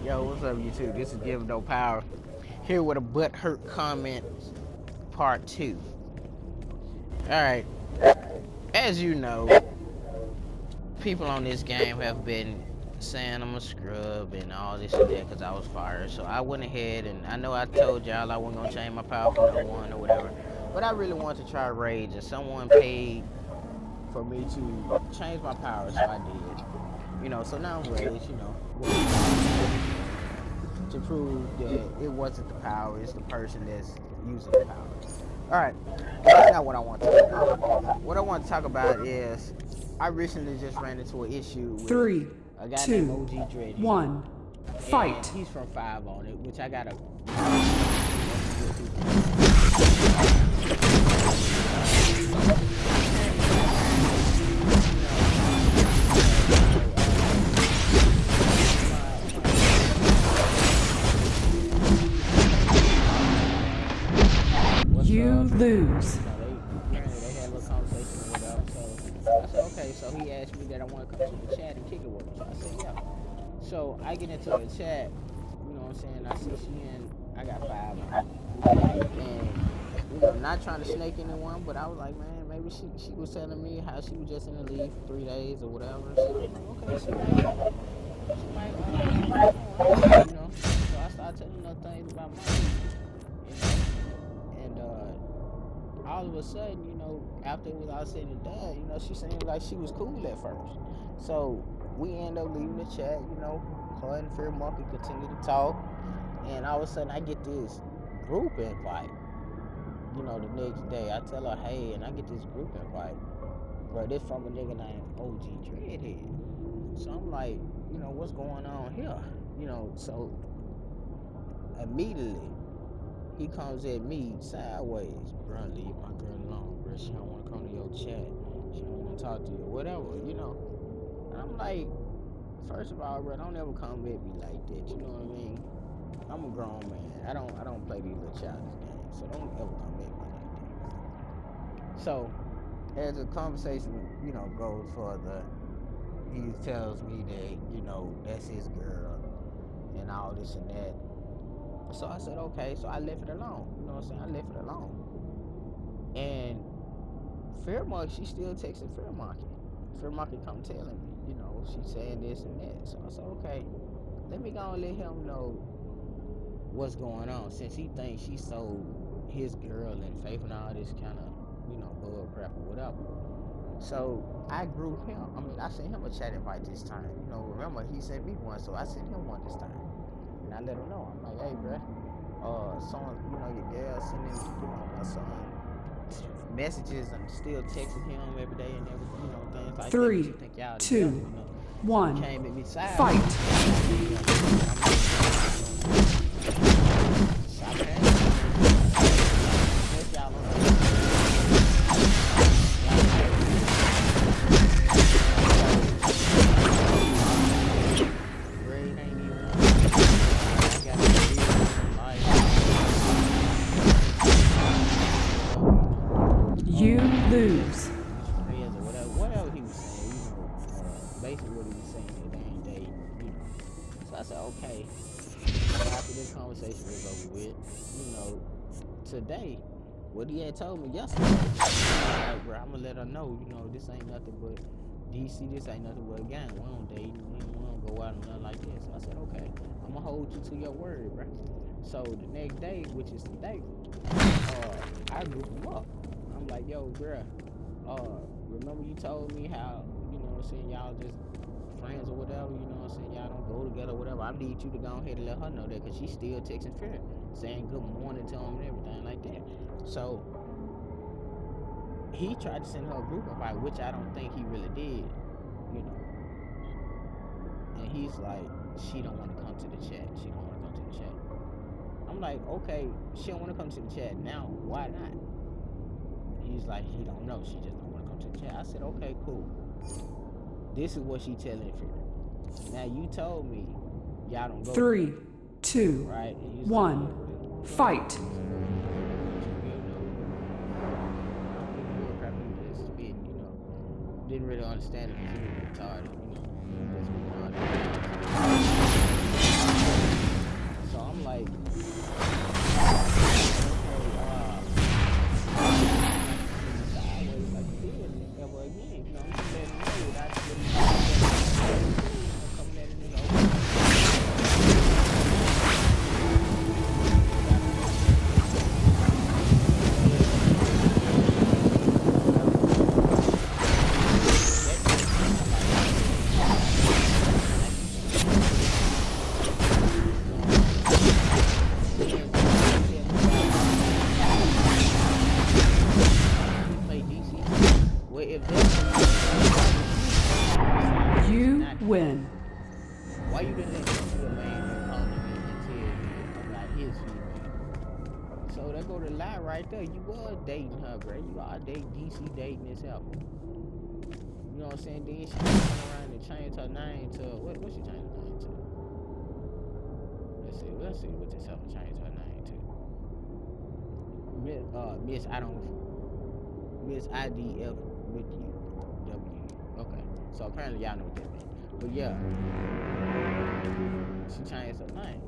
Yo, what's up, YouTube? This is Give No Power. Here with a butt hurt comment part 2. Alright. As you know, people on this game have been saying I'm a scrub and all this and that because I was fired. So I went ahead and I know I told y'all I wasn't going to change my power for no one or whatever. But I really wanted to try rage, and someone paid for me to change my power, so I did. You know, so now I'm rage, you know, to prove that it wasn't the power, it's the person that's using the power. Alright, that's not what I want to talk about. What I want to talk about is I recently just ran into an issue with a guy named OG Dread. 1, fight. He's from 5 on it, which I gotta. You lose. They had a little conversation or whatever. So I said, okay. So he asked me that I want to come to the chat and kick it with him. So I said, yeah. So I get into the chat. You know what I'm saying? I see she in. I got 5 on. And you know, not trying to snake anyone, but I was like, man, maybe she was telling me how she was just in the league for 3 days or whatever. So I'm like, okay, she might, you know. So I started telling her things about my league. And all of a sudden, you know, after it was all said and done, you know, she seemed like she was cool at first. So we end up leaving the chat, you know, her and Fear Monkey continue to talk. And all of a sudden I get this group invite. You know, the next day I tell her, hey, and I get this group invite. Bro, this from a nigga named OG Dreadhead. So I'm like, you know, what's going on here? You know, so immediately he comes at me sideways. Bro, leave my girl alone, bro. She don't want to come to your chat. She don't want to talk to you, whatever, you know. And I'm like, first of all, bro, don't ever come at me like that. You know what I mean? I'm a grown man. I don't play these little childish games. So don't ever come at me like that. So as the conversation, you know, goes further, he tells me that, you know, that's his girl and all this and that. So I said, okay, so I left it alone. You know what I'm saying? I left it alone. And Fairmark, she still texting Fairmark. Fairmark come telling me, you know, she's saying this and that. So I said, okay, let me go and let him know what's going on, since he thinks she sold his girl and Faith and all this kind of, you know, bull crap or whatever. So I group him. I mean, I sent him a chat invite this time. You know, remember, he sent me one, so I sent him one this time. And I let him know. I'm like, hey, bro, son, you know, your girl sending, you know, my son messages. I'm still texting him every day and everything, you know, things like 3, that. 2, you know? 1, Came at me side. fight. You lose. Whatever he was saying, you know, basically what he was saying that they ain't dating, you know. So I said, okay. After this conversation was over with, you know, today, what he had told me yesterday, like, bro, I'm gonna let her know, you know, this ain't nothing but DC, this ain't nothing but a gang. We don't date, we don't go out and nothing like this. So I said, okay, I'm gonna hold you to your word, bro. So the next day, which is today, I group him up. I'm like, yo, bruh, remember you told me how, you know what I'm saying, y'all just friends or whatever, you know what I'm saying, y'all don't go together or whatever. I need you to go ahead and let her know that, because she's still texting Fear, saying good morning to him and everything like that. So he tried to send her a group invite, which I don't think he really did, you know. And he's like, she don't want to come to the chat. She don't want to come to the chat. I'm like, okay, she don't want to come to the chat. Now, why not? He's like, he don't know. She just don't want to come to the chat. I said, okay, cool. This is what she telling Fear. Now, you told me y'all don't go 3, 2, right? 1, fight. Didn't really understand it because he was retarded, you know. see a man calling me and tell me about his female. So there go the lie right there. You was dating her, bro. You are dating DC dating this helper. You know what I'm saying? Then she turn around and change her name to what she changed her name to? Let's see what this helper changed her name to. Miss IDF with you. W. Okay. So apparently y'all know what that means. But yeah. She changed her name.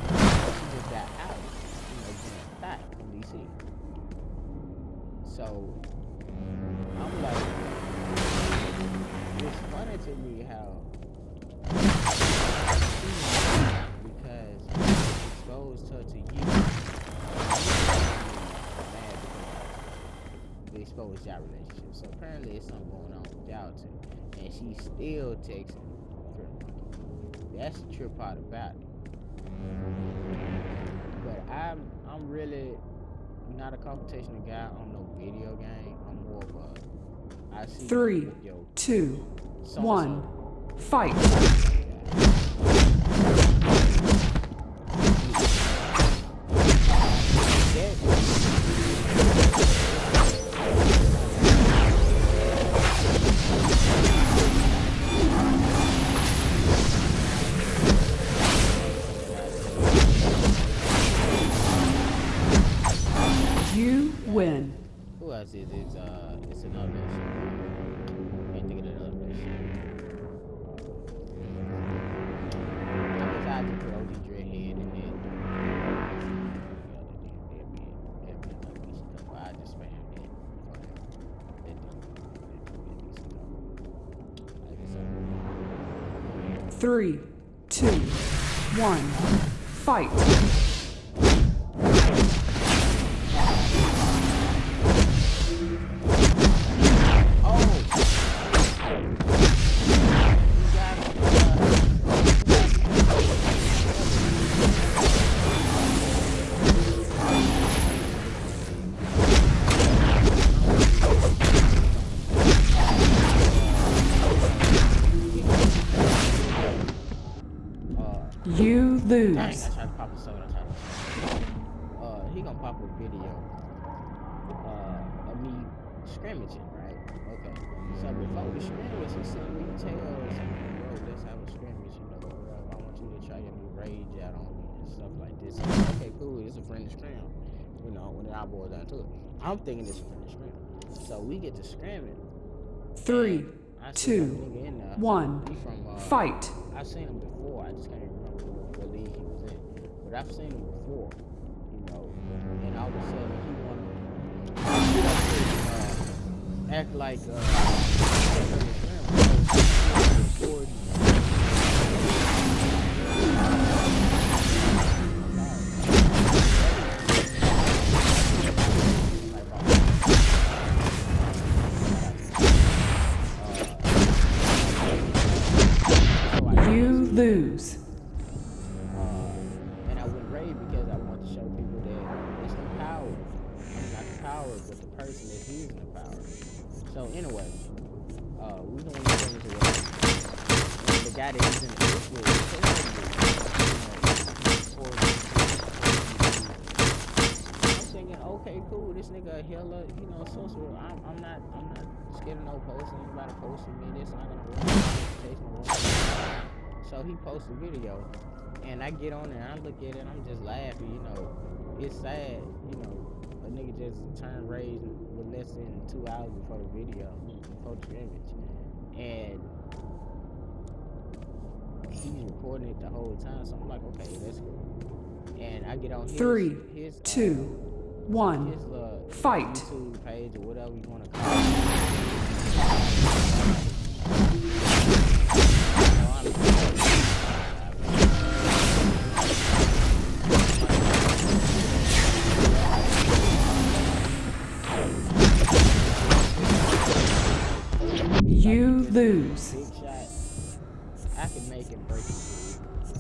She just got out, being a thot in DC. So I'm like, it's funny to me how because it exposed her to you. They exposed y'all relationship. So apparently there's something going on with y'all two. And she's still texting Trip. That's the trip part about it. But I'm really not a computational guy on no video game. I'm more of a I see 3, 2, 1, fight. You win. Who else is it? It's another shit. Can't think of another shit. I guess I just put OG Dreadhead and then that'd be another decent stuff. I just spam it. Like 3, 2, 1, fight. You lose. Dang, I tried to pop a soda. He gonna pop a video of me scrimmaging, right? Okay. So before the scrimmage, he sent me tells me, bro, let's have a scrimmage, whatever. I want you to try your new rage out on me and stuff like this. So, okay, cool, it's a friendly scrim. When it all boils down to it. I'm thinking it's a friendly scrim. So we get to scrimming. 3, 2, 1, fight. I've seen him before. I just can't remember what league he was in. But I've seen him before, and all of a sudden he wanna act like You lose. And I went raid because I want to show people that it's the power. Not the power, but the person that's using the power. So anyway, we doing these things away. And the guy that he's in the group with, I'm thinking, okay, cool, this nigga a healer, sorcerer. I'm not scared of no posting. Anybody posting me, this not gonna work. So he posts a video, and I get on there, and I look at it, and I'm just laughing, It's sad, a nigga just turned rage with less than 2 hours before the video, before the scrimmage. And he's recording it the whole time, so I'm like, okay, that's cool. And I get on his 3, 2, 1, his fight. YouTube page or whatever you want to call You lose. Big shot. I can make him break his dude.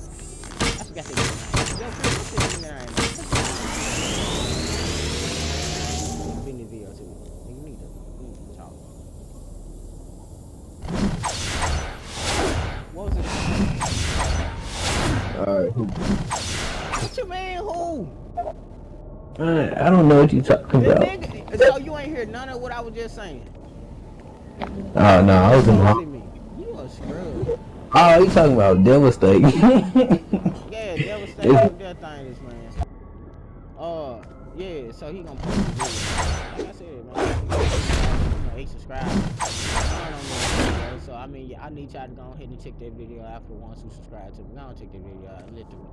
I forgot to get nine. Yo, Chris, what's this nine? In this video too. You need to talk. What was it? Alright, What you mean, who? I don't know what you talking The about. nigga, so you ain't hear none of what I was just saying. Oh no, I was in the. Me. You a scrub. Oh, you talking about devastating? Yeah, devastating death things, man. Yeah, so he gonna post the video. Like I said, man, he subscribed. So I mean, I need y'all to go ahead and check that video out for ones who subscribe to me. Go on, check that video out.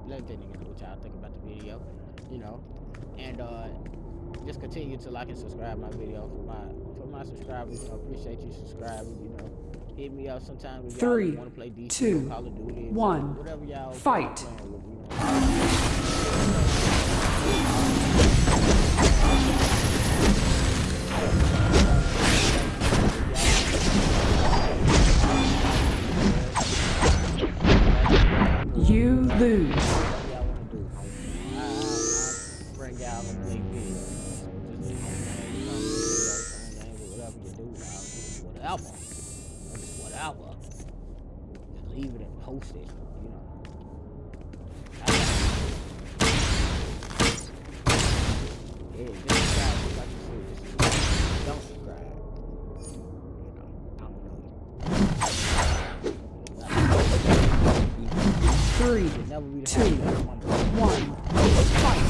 Let that nigga know what y'all think about the video, you know. And just continue to like and subscribe my video for my subscribers. You know, appreciate you subscribing. You know, hit me up sometimes if y'all want to play DC, 3, Call of Duty, 1, whatever y'all fight. playing with, you know. You lose. Whatever y'all want to do. I bring y'all a play video. So just leave my name, whatever you do, whatever. Just whatever. Just leave it and post it, you know. Yeah, just subscribe, just like you said. Just subscribe. Don't subscribe. You know, I don't know you. 3, 2, 1, fight.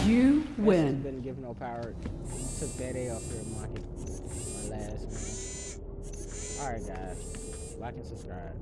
You win. Been given no power. Took that L for the market. My last one. Alright guys, like and subscribe.